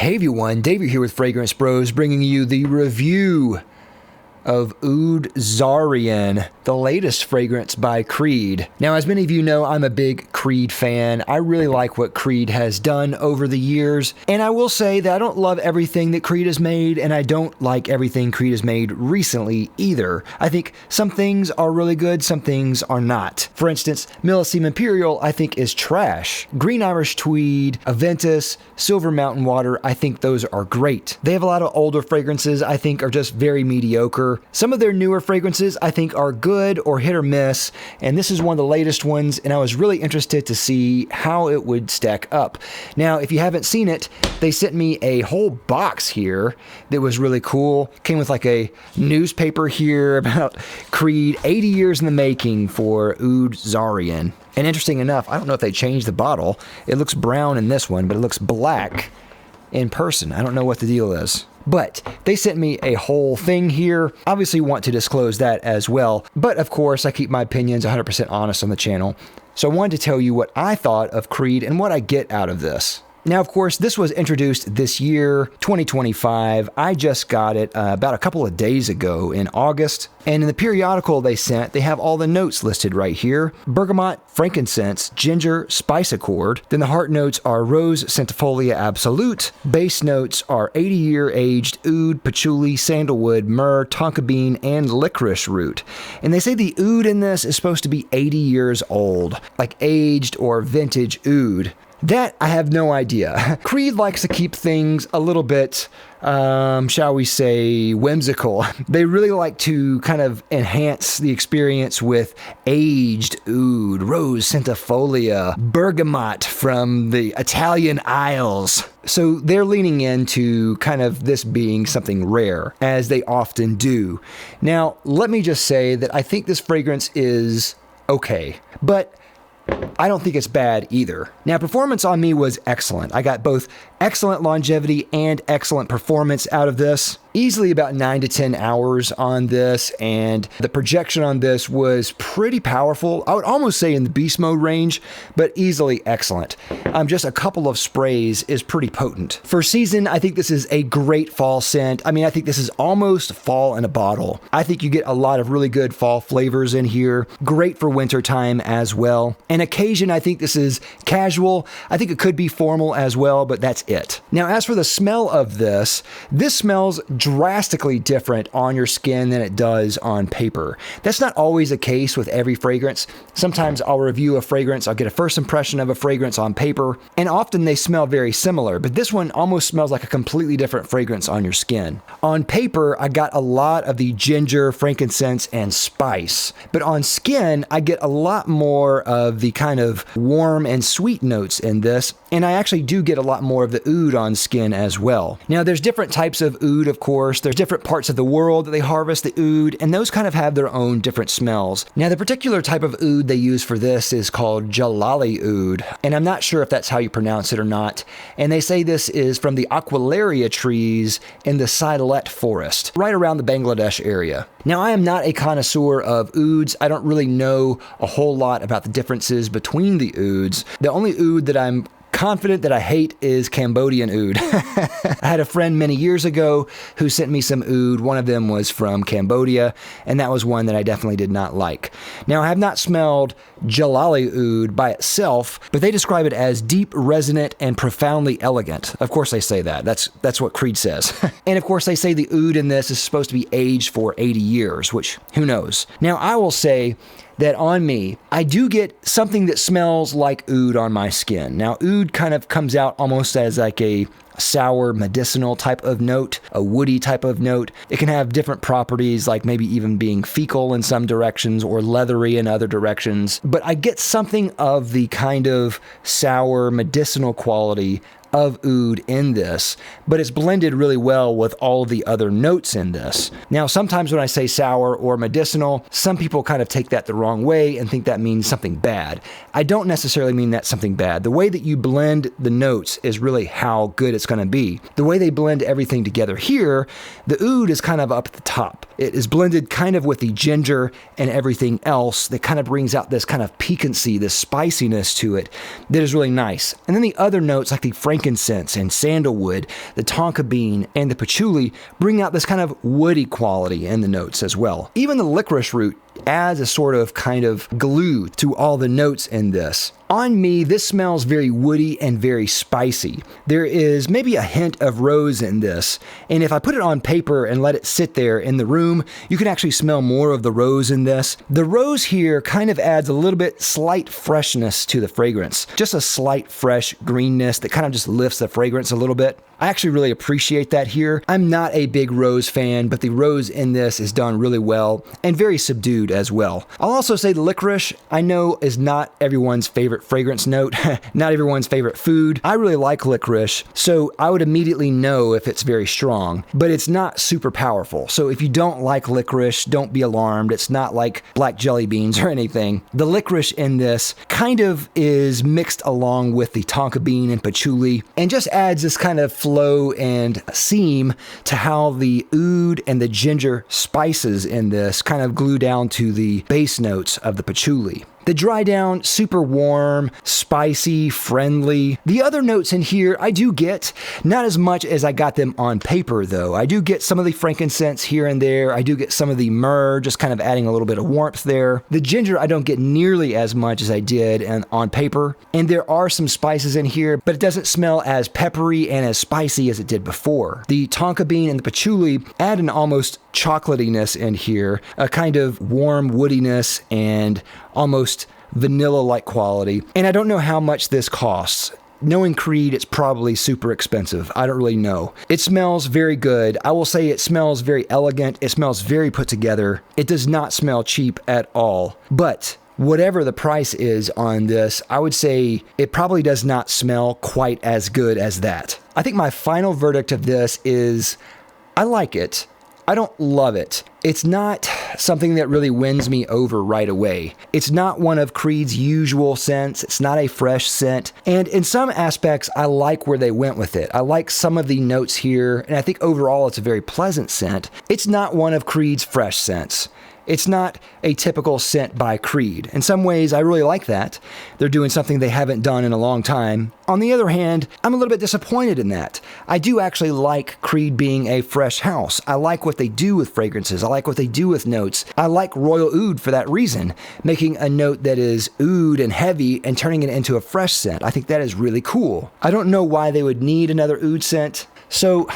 Hey everyone, David here with Fragrance Bros, bringing you the review of Oud Zarian, the latest fragrance by Creed. Now, as many of you know, I'm a big Creed fan. I really like what Creed has done over the years, and I will say that I don't love everything that Creed has made, and I don't like everything Creed has made recently either. I think some things are really good, some things are not. For instance, Millesime Imperial I think is trash. Green Irish Tweed, Aventus, Silver Mountain Water, I think those are great. They have a lot of older fragrances I think are just very mediocre. Some of their newer fragrances I think are good or hit or miss, and this is one of the latest ones, and I was really interested to see how it would stack up. Now, if you haven't seen it, they sent me a whole box here that was really cool. Came with like a newspaper here about Creed, 80 years in the making for Oud Zarian. And interesting enough, I don't know if they changed the bottle. It looks brown in this one, but it looks black in person. I don't know what the deal is. But they sent me a whole thing here. Obviously want to disclose that as well. But of course, I keep my opinions 100% honest on the channel. So I wanted to tell you what I thought of Creed and what I get out of this. Now, of course, this was introduced this year, 2025. I just got it about a couple of days ago in August. And in the periodical they sent, they have all the notes listed right here. Bergamot, frankincense, ginger, spice accord. Then the heart notes are rose, centifolia absolute. Base notes are 80-year aged oud, patchouli, sandalwood, myrrh, tonka bean, and licorice root. And they say the oud in this is supposed to be 80 years old, like aged or vintage oud. That I have no idea. Creed likes to keep things a little bit, shall we say, whimsical. They really like to kind of enhance the experience with aged oud, rose centifolia, bergamot from the Italian Isles. So they're leaning into kind of this being something rare, as they often do. Now, let me just say that I think this fragrance is okay, but I don't think it's bad either. Now, performance on me was excellent. I got both excellent longevity and excellent performance out of this. Easily about 9 to 10 hours on this, and the projection on this was pretty powerful. I would almost say in the beast mode range, but easily excellent. Just a couple of sprays is pretty potent. For season, I think this is a great fall scent. I mean, I think this is almost fall in a bottle. I think you get a lot of really good fall flavors in here. Great for winter time as well. And occasion, I think this is casual. I think it could be formal as well, but that's it. Now, as for the smell of this smells drastically different on your skin than it does on paper. That's not always the case with every fragrance. Sometimes I'll review a fragrance, I'll get a first impression of a fragrance on paper, and often they smell very similar, but this one almost smells like a completely different fragrance on your skin. On paper, I got a lot of the ginger, frankincense, and spice, but on skin, I get a lot more of the kind of warm and sweet notes in this, and I actually do get a lot more of the oud on skin as well. Now, there's different types of oud, of course. There's different parts of the world that they harvest the oud, and those kind of have their own different smells. Now, the particular type of oud they use for this is called Jalali oud, and I'm not sure if that's how you pronounce it or not. And they say this is from the Aquilaria trees in the Sidalet forest, right around the Bangladesh area. Now, I am not a connoisseur of ouds. I don't really know a whole lot about the differences between the ouds. The only oud that I'm confident that I hate is Cambodian oud. I had a friend many years ago who sent me some oud. One of them was from Cambodia, and that was one that I definitely did not like. Now, I have not smelled Jalali oud by itself, but they describe it as deep, resonant, and profoundly elegant. Of course they say that. That's what Creed says. And of course they say the oud in this is supposed to be aged for 80 years, which who knows. Now, I will say that on me, I do get something that smells like oud on my skin. Now, oud kind of comes out almost as like a sour medicinal type of note, a woody type of note. It can have different properties, like maybe even being fecal in some directions or leathery in other directions. But I get something of the kind of sour medicinal quality of oud in this, but it's blended really well with all the other notes in this. Now, sometimes when I say sour or medicinal, some people kind of take that the wrong way and think that means something bad. I don't necessarily mean that's something bad. The way that you blend the notes is really how good it's going to be. The way they blend everything together here, the oud is kind of up at the top. It is blended kind of with the ginger and everything else that kind of brings out this kind of piquancy, this spiciness to it that is really nice. And then the other notes like the frankincense frankincense and sandalwood, the tonka bean, and the patchouli bring out this kind of woody quality in the notes as well. Even the licorice root adds a sort of kind of glue to all the notes in this. On me, this smells very woody and very spicy. There is maybe a hint of rose in this, and if I put it on paper and let it sit there in the room, you can actually smell more of the rose in this. The rose here kind of adds a little bit slight freshness to the fragrance, just a slight fresh greenness that kind of just lifts the fragrance a little bit. I actually really appreciate that here. I'm not a big rose fan, but the rose in this is done really well and very subdued as well. I'll also say the licorice, I know, is not everyone's favorite fragrance note, not everyone's favorite food. I really like licorice, so I would immediately know if it's very strong, but it's not super powerful. So if you don't like licorice, don't be alarmed. It's not like black jelly beans or anything. The licorice in this kind of is mixed along with the tonka bean and patchouli and just adds this kind of flow and seam to how the oud and the ginger spices in this kind of glue down to the base notes of the patchouli. The dry down, super warm, spicy, friendly. The other notes in here I do get, not as much as I got them on paper though. I do get some of the frankincense here and there. I do get some of the myrrh, just kind of adding a little bit of warmth there. The ginger I don't get nearly as much as I did on paper. And there are some spices in here, but it doesn't smell as peppery and as spicy as it did before. The tonka bean and the patchouli add an almost chocolatiness in here, a kind of warm woodiness and almost vanilla-like quality. And I don't know how much this costs. Knowing Creed, it's probably super expensive. I don't really know. It smells very good. I will say it smells very elegant. It smells very put together. It does not smell cheap at all. But whatever the price is on this, I would say it probably does not smell quite as good as that. I think my final verdict of this is I like it. I don't love it. It's not something that really wins me over right away. It's not one of Creed's usual scents. It's not a fresh scent. And in some aspects, I like where they went with it. I like some of the notes here, and I think overall it's a very pleasant scent. It's not one of Creed's fresh scents. It's not a typical scent by Creed. In some ways, I really like that. They're doing something they haven't done in a long time. On the other hand, I'm a little bit disappointed in that. I do actually like Creed being a fresh house. I like what they do with fragrances. I like what they do with notes. I like Royal Oud for that reason, making a note that is oud and heavy and turning it into a fresh scent. I think that is really cool. I don't know why they would need another oud scent, so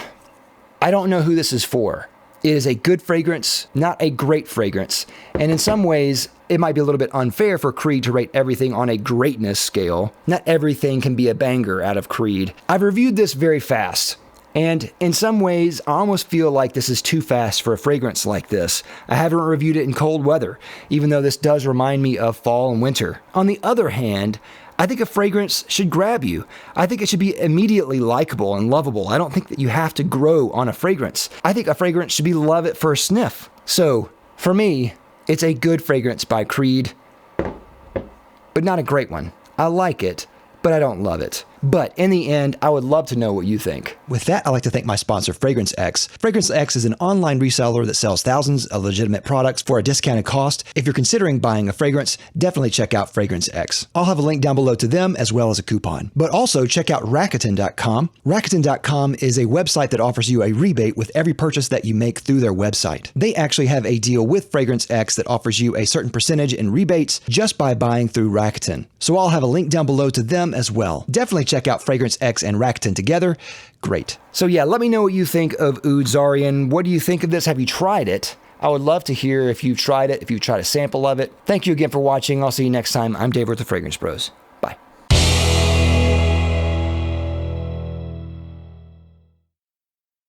I don't know who this is for. It is a good fragrance, not a great fragrance. And in some ways, it might be a little bit unfair for Creed to rate everything on a greatness scale. Not everything can be a banger out of Creed. I've reviewed this very fast. And in some ways, I almost feel like this is too fast for a fragrance like this. I haven't reviewed it in cold weather, even though this does remind me of fall and winter. On the other hand, I think a fragrance should grab you. I think it should be immediately likable and lovable. I don't think that you have to grow on a fragrance. I think a fragrance should be love at first sniff. So, for me, it's a good fragrance by Creed, but not a great one. I like it, but I don't love it. But in the end, I would love to know what you think. With that, I'd like to thank my sponsor, Fragrance X. Fragrance X is an online reseller that sells thousands of legitimate products for a discounted cost. If you're considering buying a fragrance, definitely check out Fragrance X. I'll have a link down below to them as well as a coupon. But also check out Rakuten.com. Rakuten.com is a website that offers you a rebate with every purchase that you make through their website. They actually have a deal with Fragrance X that offers you a certain percentage in rebates just by buying through Rakuten. So I'll have a link down below to them as well. Definitely check out Fragrance X and Rakuten together. Great. So yeah, let me know what you think of Oud Zarian. What do you think of this? Have you tried it? I would love to hear if you've tried it, if you've tried a sample of it. Thank you again for watching. I'll see you next time. I'm Dave with the Fragrance Bros.